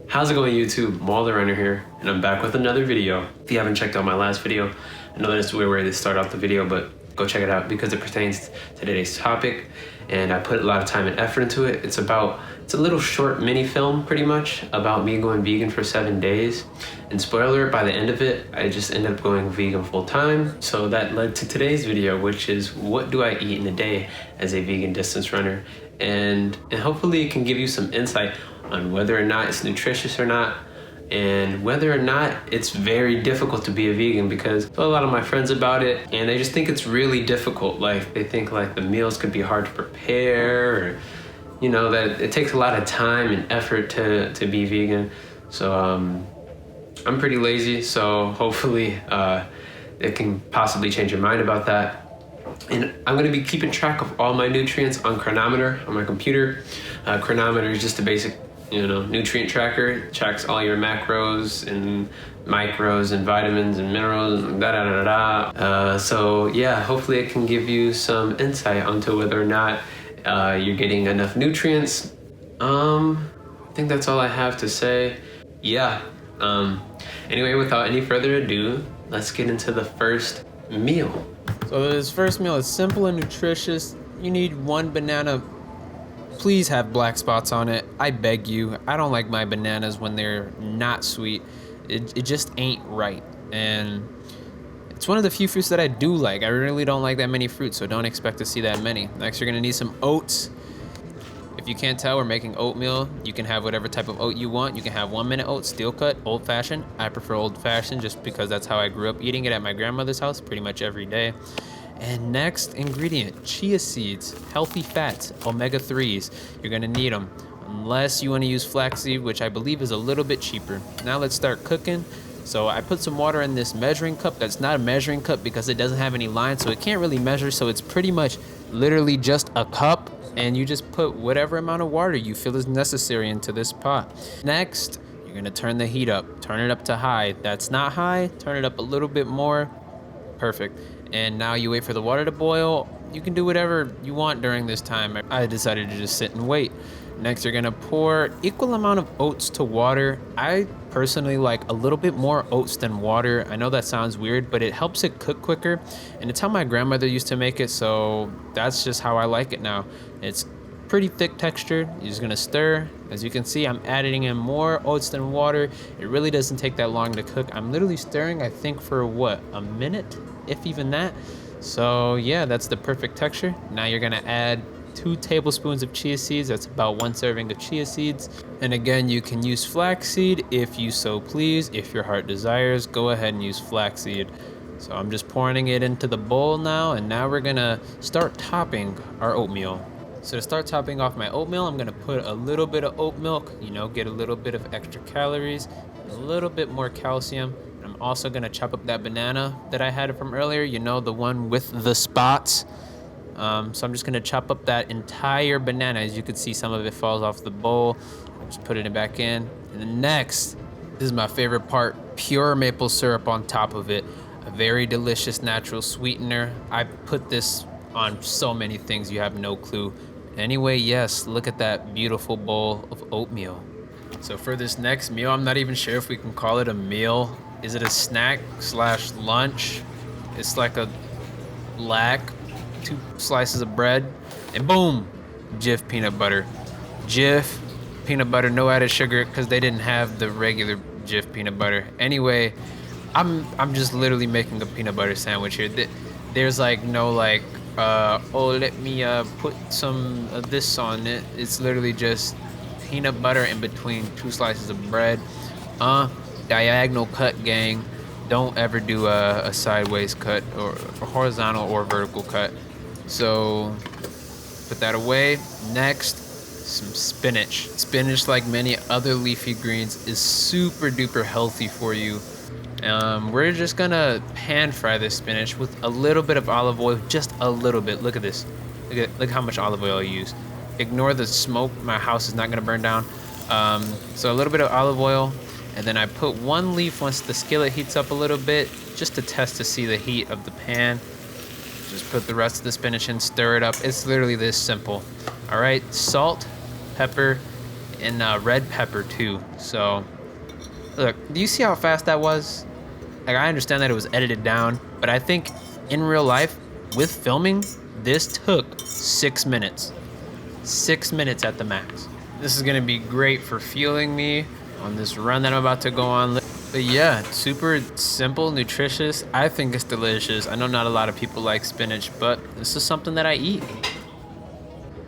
How's it going, YouTube? Maul the Runner here, and I'm back with another video. If you haven't checked out my last video, I know that's where to start off the video, but go check it out because it pertains to today's topic, and I put a lot of time and effort into it. It's a little short mini film, pretty much, about me going vegan for 7 days. And spoiler, by the end of it, I just ended up going vegan full time. So that led to today's video, which is what do I eat in a day as a vegan distance runner? And hopefully it can give you some insight on whether or not it's nutritious or not, and whether or not it's very difficult to be a vegan, because I tell a lot of my friends about it and they just think it's really difficult. Like they think like the meals could be hard to prepare, or you know, that it takes a lot of time and effort to be vegan. So I'm pretty lazy, so hopefully it can possibly change your mind about that. And I'm gonna be keeping track of all my nutrients on Cronometer on my computer. Cronometer is just a basic, nutrient tracker. It tracks all your macros and micros and vitamins and minerals and so yeah, hopefully it can give you some insight onto whether or not you're getting enough nutrients. I think that's all I have to say. Yeah. Anyway, without any further ado, let's get into the first meal. So this first meal is simple and nutritious. You need one banana. Please have black spots on it. I beg you. I don't like my bananas when they're not sweet. It just ain't right. And it's one of the few fruits that I do like. I really don't like that many fruits, so don't expect to see that many. Next, you're gonna need some oats. If you can't tell, we're making oatmeal. You can have whatever type of oat you want. You can have 1 minute oat, steel cut, old fashioned. I prefer old fashioned just because that's how I grew up eating it at my grandmother's house pretty much every day. And next ingredient, chia seeds, healthy fats, omega-3s. You're gonna need them, unless you wanna use flaxseed, which I believe is a little bit cheaper. Now let's start cooking. So I put some water in this measuring cup. That's not a measuring cup because it doesn't have any lines, so it can't really measure. So it's pretty much literally just a cup, and you just put whatever amount of water you feel is necessary into this pot. Next, you're gonna turn the heat up. Turn it up to high. That's not high. Turn it up a little bit more. Perfect. And now you wait for the water to boil. You can do whatever you want during this time. I decided to just sit and wait. Next, you're gonna pour equal amount of oats to water. I personally like a little bit more oats than water. I know that sounds weird, but it helps it cook quicker. And it's how my grandmother used to make it, so that's just how I like it now. It's pretty thick textured. You're just gonna stir. As you can see, I'm adding in more oats than water. It really doesn't take that long to cook. I'm literally stirring, I think, for what, a minute, if even that. So yeah, that's the perfect texture. Now you're gonna add 2 tablespoons of chia seeds. That's about 1 serving of chia seeds. And again, you can use flaxseed if you so please. If your heart desires, go ahead and use flaxseed. So I'm just pouring it into the bowl now, and now we're gonna start topping our oatmeal. So to start topping off my oatmeal, I'm gonna put a little bit of oat milk, get a little bit of extra calories, a little bit more calcium. I'm also gonna chop up that banana that I had from earlier, the one with the spots. So I'm just gonna chop up that entire banana. As you can see, some of it falls off the bowl. Just put it back in. And then next, this is my favorite part, pure maple syrup on top of it. A very delicious natural sweetener. I put this on so many things, you have no clue. Anyway, yes, look at that beautiful bowl of oatmeal. So for this next meal, I'm not even sure if we can call it a meal. Is it a snack / lunch? It's like a black 2 slices of bread, and boom, Jif peanut butter. Jif peanut butter, no added sugar, because they didn't have the regular Jif peanut butter. Anyway, I'm just literally making a peanut butter sandwich here. There's like no let me put some of this on it. It's literally just peanut butter in between 2 slices of bread. Diagonal cut, gang. Don't ever do a sideways cut or a horizontal or vertical cut. So put that away. Next, some spinach. Spinach, like many other leafy greens, is super duper healthy for you. We're just gonna pan fry this spinach with a little bit of olive oil, just a little bit. Look at this. Look how much olive oil I use. Ignore the smoke. My house is not gonna burn down. So a little bit of olive oil, and then I put 1 leaf once the skillet heats up a little bit, just to test to see the heat of the pan. Just put the rest of the spinach in, stir it up. It's literally this simple. All right, salt, pepper, and red pepper too. So look, do you see how fast that was? Like, I understand that it was edited down, but I think in real life with filming, this took 6 minutes. 6 minutes at the max. This is gonna be great for fueling me on this run that I'm about to go on. But yeah, super simple, nutritious. I think it's delicious. I know not a lot of people like spinach, but this is something that I eat.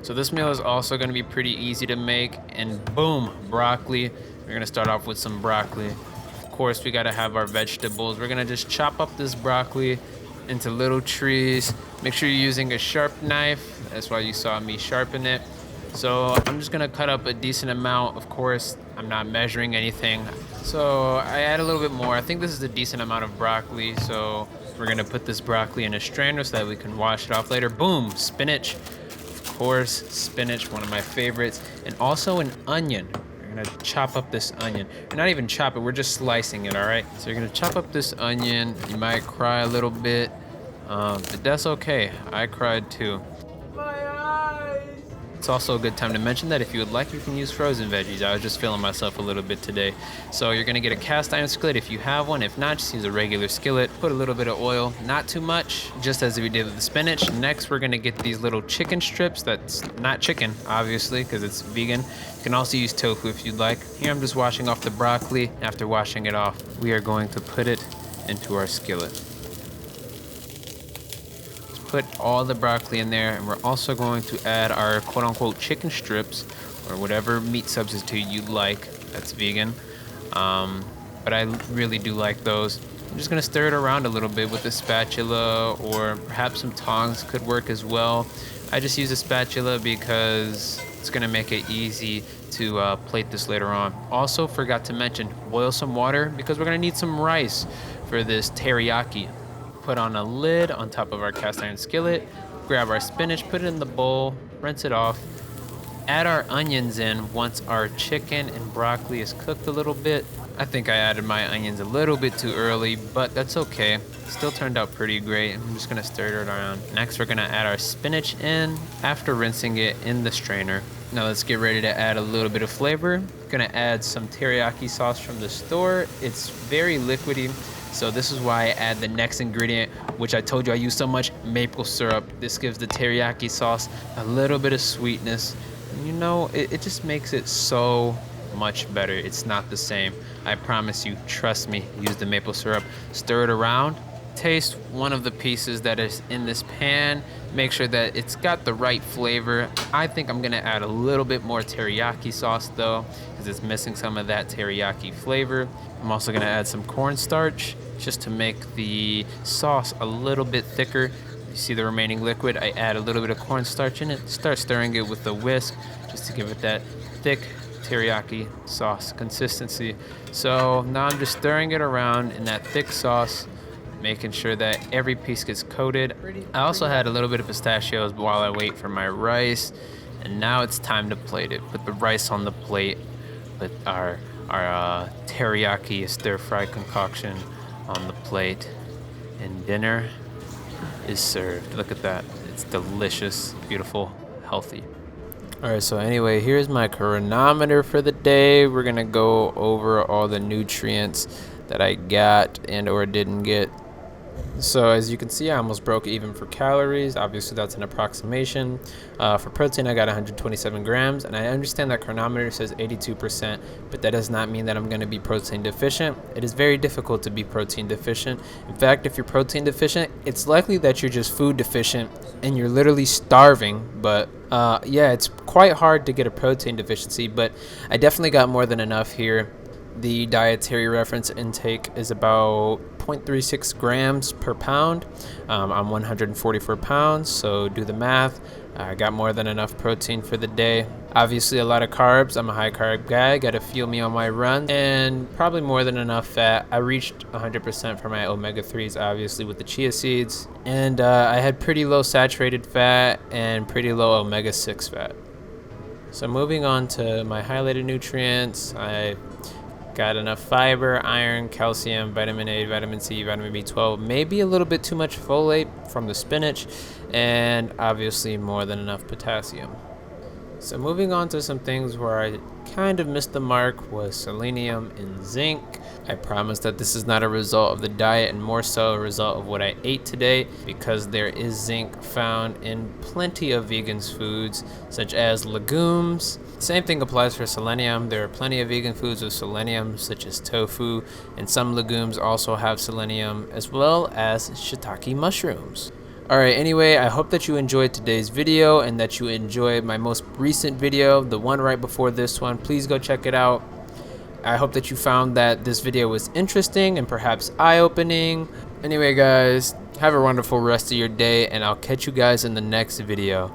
So this meal is also gonna be pretty easy to make, and boom, broccoli. We're gonna start off with some broccoli. Of course, we gotta have our vegetables. We're gonna just chop up this broccoli into little trees. Make sure you're using a sharp knife. That's why you saw me sharpen it. So I'm just gonna cut up a decent amount. Of course, I'm not measuring anything. So I add a little bit more. I think this is a decent amount of broccoli. So we're gonna put this broccoli in a strainer so that we can wash it off later. Boom, spinach. Of course, spinach, one of my favorites. And also an onion. We're gonna chop up this onion. We're not even chop it, we're just slicing it, all right? So you're gonna chop up this onion. You might cry a little bit, but that's okay. I cried too. It's also a good time to mention that if you would like, you can use frozen veggies. I was just feeling myself a little bit today. So you're gonna get a cast iron skillet if you have one. If not, just use a regular skillet. Put a little bit of oil, not too much, just as we did with the spinach. Next, we're gonna get these little chicken strips. That's not chicken, obviously, because it's vegan. You can also use tofu if you'd like. Here I'm just washing off the broccoli. After washing it off, we are going to put it into our skillet. Put all the broccoli in there, and we're also going to add our quote-unquote chicken strips or whatever meat substitute you like that's vegan, but I really do like those. I'm just gonna stir it around a little bit with a spatula, or perhaps some tongs could work as well. I just use a spatula because it's gonna make it easy to plate this later on. Also forgot to mention, boil some water because we're gonna need some rice for this teriyaki. Put on a lid on top of our cast iron skillet, grab our spinach, put it in the bowl, rinse it off, add our onions in once our chicken and broccoli is cooked a little bit. I think I added my onions a little bit too early, but that's okay. Still turned out pretty great. I'm just gonna stir it around. Next, we're gonna add our spinach in after rinsing it in the strainer. Now let's get ready to add a little bit of flavor. Gonna add some teriyaki sauce from the store. It's very liquidy. So this is why I add the next ingredient, which I told you I use so much, maple syrup. This gives the teriyaki sauce a little bit of sweetness. And you know, it just makes it so much better. It's not the same. I promise you, trust me, use the maple syrup. Stir it around. Taste one of the pieces that is in this pan. Make sure that it's got the right flavor. I think I'm gonna add a little bit more teriyaki sauce though, because it's missing some of that teriyaki flavor. I'm also gonna add some cornstarch just to make the sauce a little bit thicker. You see the remaining liquid, I add a little bit of cornstarch in it, start stirring it with a whisk just to give it that thick teriyaki sauce consistency. So now I'm just stirring it around in that thick sauce, making sure that every piece gets coated. I also had a little bit of pistachios while I wait for my rice, and now it's time to plate it. Put the rice on the plate, put our teriyaki stir-fry concoction on the plate, and dinner is served. Look at that. It's delicious, beautiful, healthy. All right, so anyway, here's my chronometer for the day. We're gonna go over all the nutrients that I got and or didn't get. So as you can see, I almost broke even for calories. Obviously, that's an approximation. For protein, I got 127 grams, and I understand that chronometer says 82%, but that does not mean that I'm going to be protein deficient. It is very difficult to be protein deficient. In fact, if you're protein deficient, it's likely that you're just food deficient and you're literally starving. But yeah, it's quite hard to get a protein deficiency, but I definitely got more than enough here. The dietary reference intake is about 0.36 grams per pound. I'm 144 pounds, so do the math. I got more than enough protein for the day. Obviously a lot of carbs. I'm a high carb guy, gotta fuel me on my run, and probably more than enough fat. I reached 100% for my omega-3s, obviously, with the chia seeds, and I had pretty low saturated fat and pretty low omega-6 fat. So moving on to my highlighted nutrients, I got enough fiber, iron, calcium, vitamin A, vitamin C, vitamin B12, maybe a little bit too much folate from the spinach, and obviously more than enough potassium. So moving on to some things where I kind of missed the mark was selenium and zinc. I promise that this is not a result of the diet and more so a result of what I ate today, because there is zinc found in plenty of vegans foods such as legumes. Same thing applies for selenium. There are plenty of vegan foods with selenium such as tofu, and some legumes also have selenium, as well as shiitake mushrooms. Alright, anyway, I hope that you enjoyed today's video and that you enjoyed my most recent video, the one right before this one. Please go check it out. I hope that you found that this video was interesting and perhaps eye-opening. Anyway, guys, have a wonderful rest of your day, and I'll catch you guys in the next video.